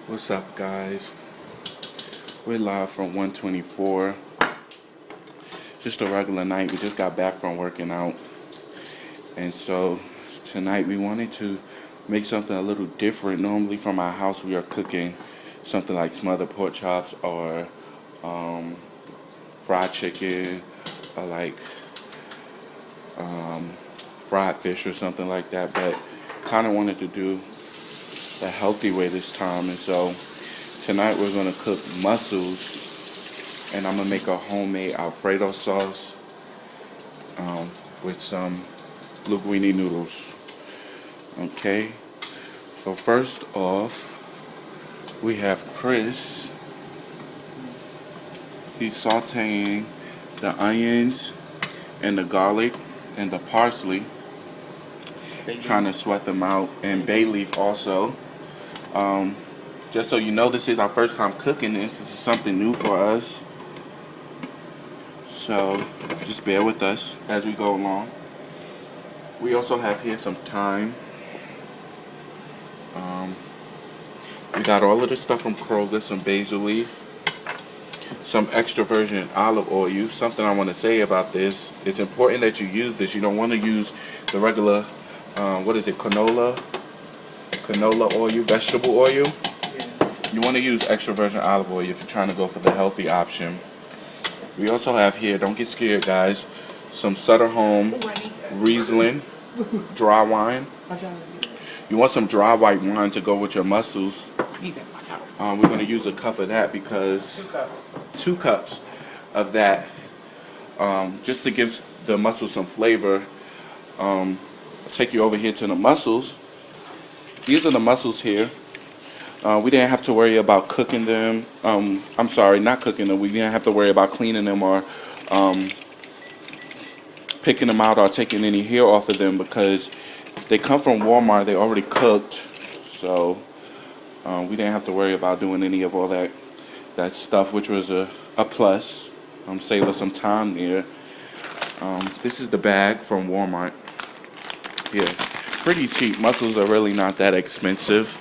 What's up, guys? We're live from 124. Just a regular night. We just got back from working out. And so tonight we wanted to make something a little different. Normally from our house we are cooking something like smothered pork chops or fried chicken or like fried fish or something like that. But kind of wanted to do a healthy way this time. And so tonight we're going to cook mussels, and I'm going to make a homemade Alfredo sauce with some linguine noodles. Okay, so first off, we have Chris. He's sauteing the onions and the garlic and the parsley, trying to sweat them out, and bay leaf also. Just so you know, this is our first time cooking this. This is something new for us. So just bear with us as we go along. We also have here some thyme. We got all of this stuff from Kroger, some basil leaf, some extra virgin olive oil. Something I want to say about this, it's important that you use this. You don't want to use the regular, canola oil, vegetable oil. You want to use extra virgin olive oil if you're trying to go for the healthy option. We also have here, don't get scared guys, some Sutter Home Riesling dry wine. You want some dry white wine to go with your mussels. We're going to use a cup of that because 2 cups of that, just to give the mussels some flavor. I'll take you over here to the mussels. These are the mussels here. We didn't have to worry about cooking them. I'm sorry, not cooking them. We didn't have to worry about cleaning them or picking them out or taking any hair off of them because they come from Walmart. They already cooked, so we didn't have to worry about doing any of all that stuff, which was a plus. Save us some time there. This is the bag from Walmart. Yeah, pretty cheap. Mussels are really not that expensive.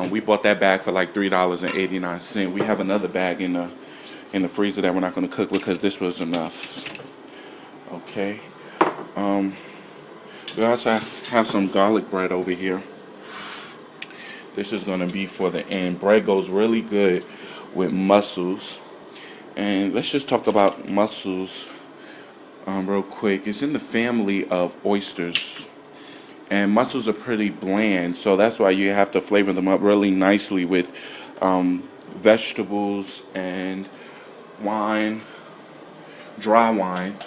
We bought that bag for like $3.89. We have another bag in the freezer that we're not going to cook because this was enough. Okay. We also have some garlic bread over here. This is going to be for the end. Bread goes really good with mussels. And let's just talk about mussels real quick. It's in the family of oysters. And mussels are pretty bland, so that's why you have to flavor them up really nicely with vegetables and wine, dry wine.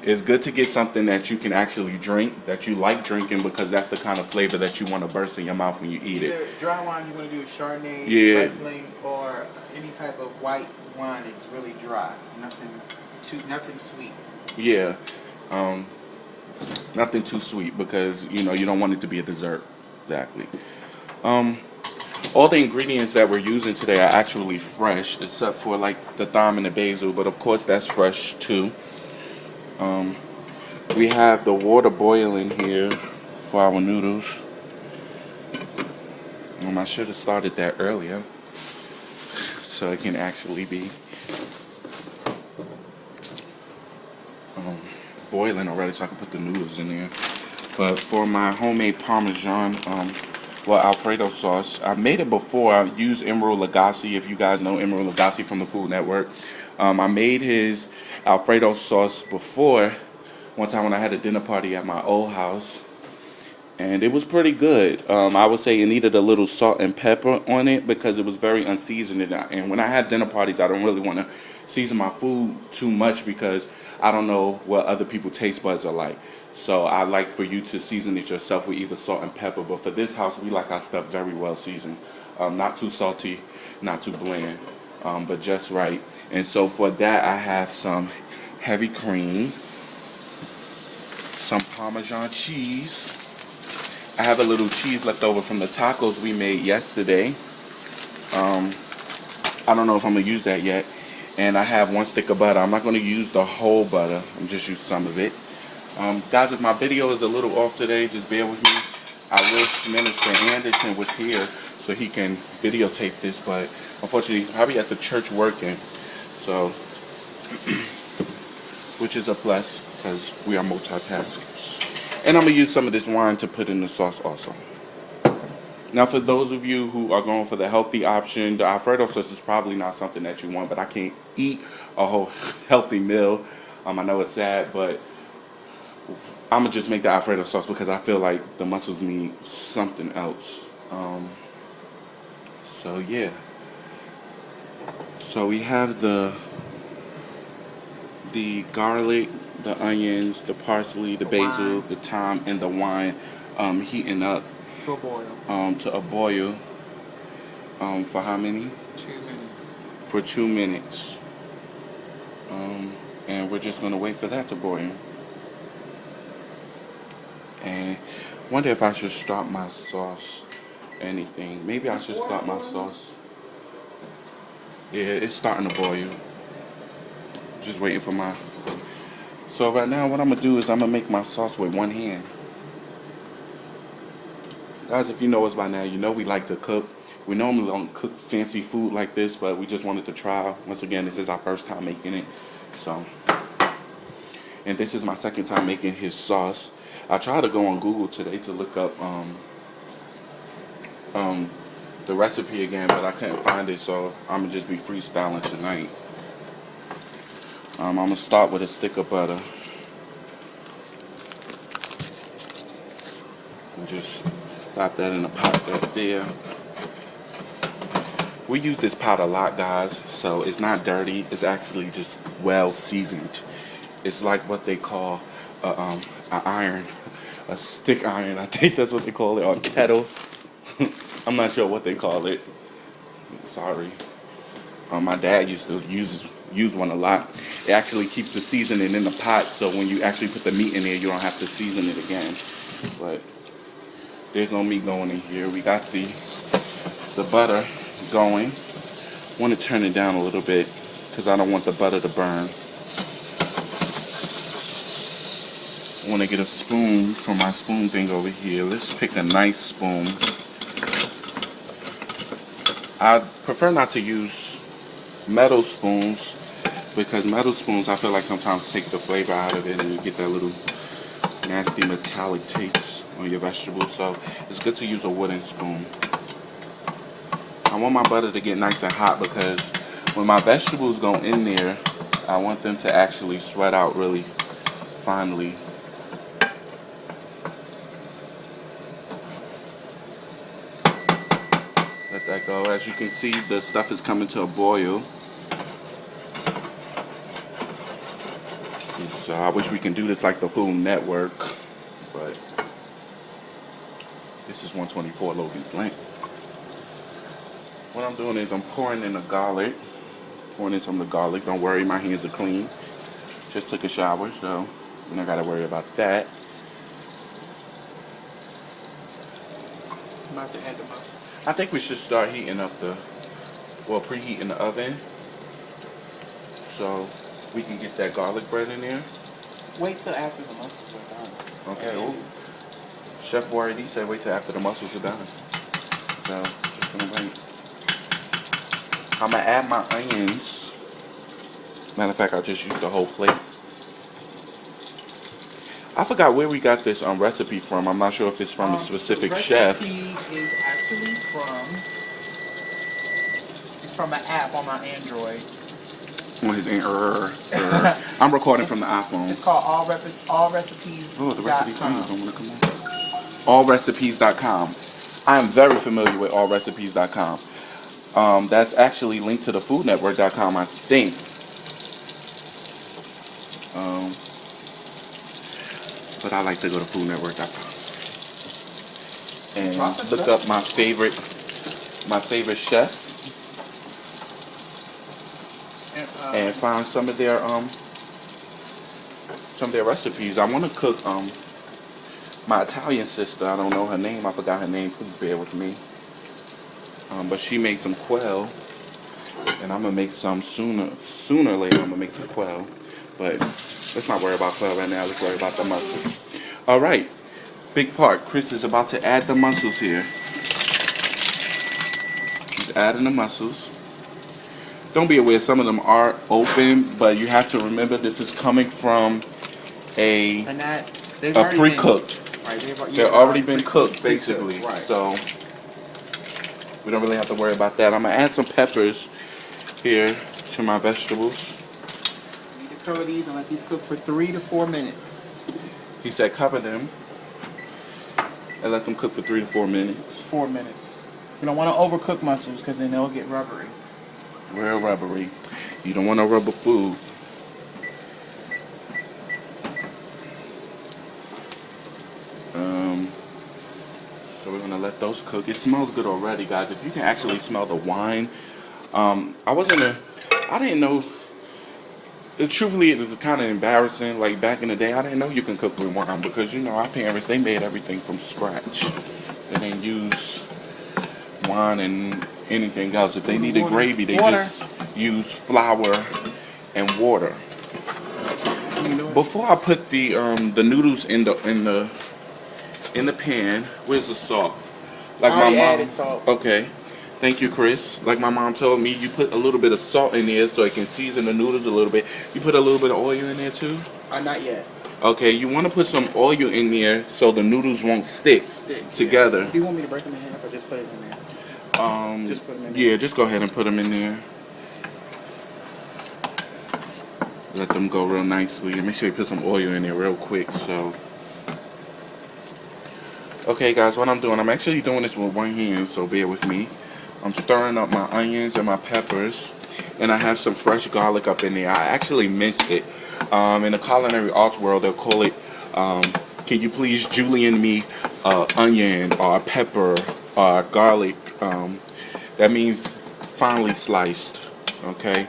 It's good to get something that you can actually drink, that you like drinking, because that's the kind of flavor that you want to burst in your mouth when you eat it. Either dry wine you want to do Chardonnay, Riesling, or any type of white wine. It's really dry, nothing sweet. Yeah. Nothing too sweet because you don't want it to be a dessert. Exactly. All the ingredients that we're using today are actually fresh, except for like the thyme and the basil, but of course that's fresh too. We have the water boiling here for our noodles. I should have started that earlier so it can actually be boiling already, so I can put the noodles in there. But for my homemade Parmesan, Alfredo sauce, I made it before. I used Emeril Lagasse, if you guys know Emeril Lagasse from the Food Network. I made his Alfredo sauce before, one time when I had a dinner party at my old house, and it was pretty good. I would say it needed a little salt and pepper on it because it was very unseasoned. And when I have dinner parties, I don't really want to season my food too much because I don't know what other people's taste buds are like. So I like for you to season it yourself with either salt and pepper. But for this house, we like our stuff very well seasoned. Not too salty, not too bland, but just right. And so for that, I have some heavy cream, some Parmesan cheese. I have a little cheese left over from the tacos we made yesterday. I don't know if I'm going to use that yet. And I have 1 stick of butter. I'm not going to use the whole butter. I'm just use some of it. Guys, if my video is a little off today, just bear with me. I wish Minister Anderson was here so he can videotape this, but unfortunately he's probably at the church working, so which is a plus because we are multitaskers. And I'm gonna use some of this wine to put in the sauce also. Now, for those of you who are going for the healthy option, the Alfredo sauce is probably not something that you want, but I can't eat a whole healthy meal. I know it's sad, but I'm gonna just make the Alfredo sauce because I feel like the mussels need something else. So yeah. So we have the garlic, the onions, the parsley, the basil, wine. the thyme, and the wine heating up To a boil. to a boil. For how many? 2 minutes. For 2 minutes. And we're just gonna wait for that to boil. And wonder if I should start my sauce. Anything. Maybe I should start my sauce. Yeah, it's starting to boil. Just waiting for my. So right now, what I'm gonna do is I'm gonna make my sauce with one hand. Guys, if you know us by now, you know we like to cook. We normally don't cook fancy food like this, but we just wanted to try. Once again, this is our first time making it. So, and this is my second time making his sauce. I tried to go on Google today to look up the recipe again, but I couldn't find it, so I'm gonna just be freestyling tonight. I'm gonna start with a stick of butter. And just pop that in a pot right there. We use this pot a lot, guys, so it's not dirty. It's actually just well seasoned. It's like what they call a iron, a stick iron. I think that's what they call it, or kettle. I'm not sure what they call it. Sorry. My dad used to use one a lot. It actually keeps the seasoning in the pot, so when you actually put the meat in there, you don't have to season it again. But there's no meat going in here. We got the butter going. I want to turn it down a little bit because I don't want the butter to burn. I want to get a spoon from my spoon thing over here. Let's pick a nice spoon. I prefer not to use metal spoons because metal spoons I feel like sometimes take the flavor out of it and you get that little nasty metallic taste on your vegetables. So it's good to use a wooden spoon. I want my butter to get nice and hot because when my vegetables go in there, I want them to actually sweat out really finely. Let that go. As you can see, the stuff is coming to a boil. So I wish we can do this like the Food Network, but this is 124 Logan's Lane. What I'm doing is I'm pouring in the garlic. Pouring in some of the garlic. Don't worry, my hands are clean. Just took a shower, so you don't gotta worry about that. I'm about to add the mussels. I think we should start heating up preheating the oven so we can get that garlic bread in there. Wait till after the mussels are done. Okay. Oh, Chef Boyardee said wait till after the mussels are done. So just gonna wait. I'm gonna add my onions. Matter of fact, I just used the whole plate. I forgot where we got this recipe from. I'm not sure if it's from a specific chef. The recipe is actually from an app on my Android. On his I'm recording from the iPhone. It's called allrecipes. Oh, the recipe don't want to come on. Allrecipes.com. I am very familiar with allrecipes.com. That's actually linked to the foodnetwork.com, I think. But I like to go to foodnetwork.com and look up my favorite chef and find some of their recipes. I want to cook my Italian sister. I don't know her name. I forgot her name. Please bear with me. But she made some quail, and I'm gonna make some sooner or later. I'm gonna make some quail, but let's not worry about quail right now. Let's worry about the mussels. All right, big part. Chris is about to add the mussels here. Just adding the mussels. Don't be aware, some of them are open, but you have to remember this is coming from a pre-cooked. Right, they've already been cooked, basically. Right. So we don't really have to worry about that. I'm gonna add some peppers here to my vegetables. You need to cover these and let these cook for 3 to 4 minutes. He said cover them and let them cook for 3 to 4 minutes. 4 minutes. You don't want to overcook mussels because then they'll get rubbery. Real rubbery. You don't want no rubber food. So we're gonna let those cook. It smells good already, guys. If you can actually smell the wine, I didn't know. Truthfully, it was kind of embarrassing. Like back in the day, I didn't know you can cook with wine because our parents, they made everything from scratch. They didn't use wine and anything else. If they needed gravy, they just used flour and water. Before I put the noodles in the pan, where's the salt? Like my mom. Added salt. Okay. Thank you, Chris. Like my mom told me, you put a little bit of salt in there so it can season the noodles a little bit. You put a little bit of oil in there too? Not yet. Okay, you want to put some oil in there so the noodles won't stick together. Yeah. Do you want me to break them in half or just put it in there? Just put them in there. Yeah, just go ahead and put them in there. Let them go real nicely. And make sure you put some oil in there real quick. So, okay, guys, what I'm doing, I'm actually doing this with one hand, so bear with me. I'm stirring up my onions and my peppers, and I have some fresh garlic up in there. I actually minced it. In the culinary arts world, they'll call it, can you please julienne me onion or pepper or garlic. That means finely sliced, okay?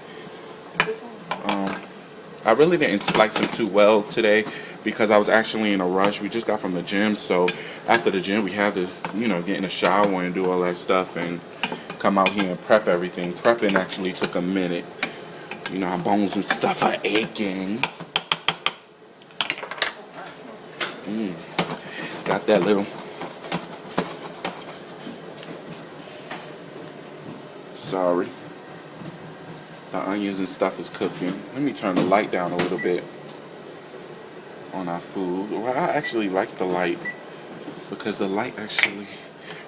I really didn't slice them too well today because I was actually in a rush. We just got from the gym, so after the gym, we had to, get in the shower and do all that stuff and come out here and prep everything. Prepping actually took a minute. Our bones and stuff are aching. Got that little. Sorry. The onions and stuff is cooking. Let me turn the light down a little bit on our food. Well, I actually like the light because the light actually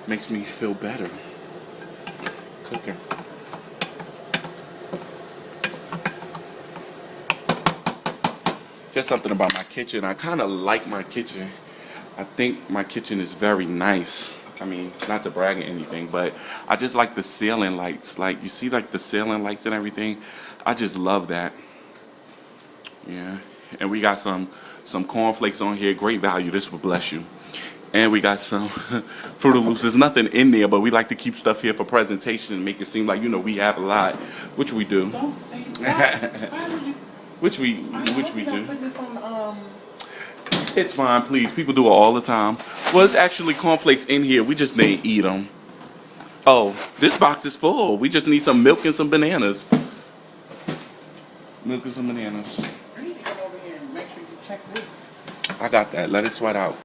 makes me feel better cooking. Just something about my kitchen. I kind of like my kitchen. I think my kitchen is very nice. I mean, not to brag or anything, but I just like the ceiling lights. Like, you see, like, the ceiling lights and everything? I just love that. Yeah. And we got some cornflakes on here. Great value. This will bless you. And we got some Fruit Loops. There's nothing in there, but we like to keep stuff here for presentation and make it seem like, we have a lot, which we do. Don't say that. Which we do. It's fine, please. People do it all the time. Well, it's actually cornflakes in here. We just didn't eat them. Oh, this box is full. We just need some milk and some bananas. Milk and some bananas. I need to come over here and make sure you check this. I got that. Let it sweat out.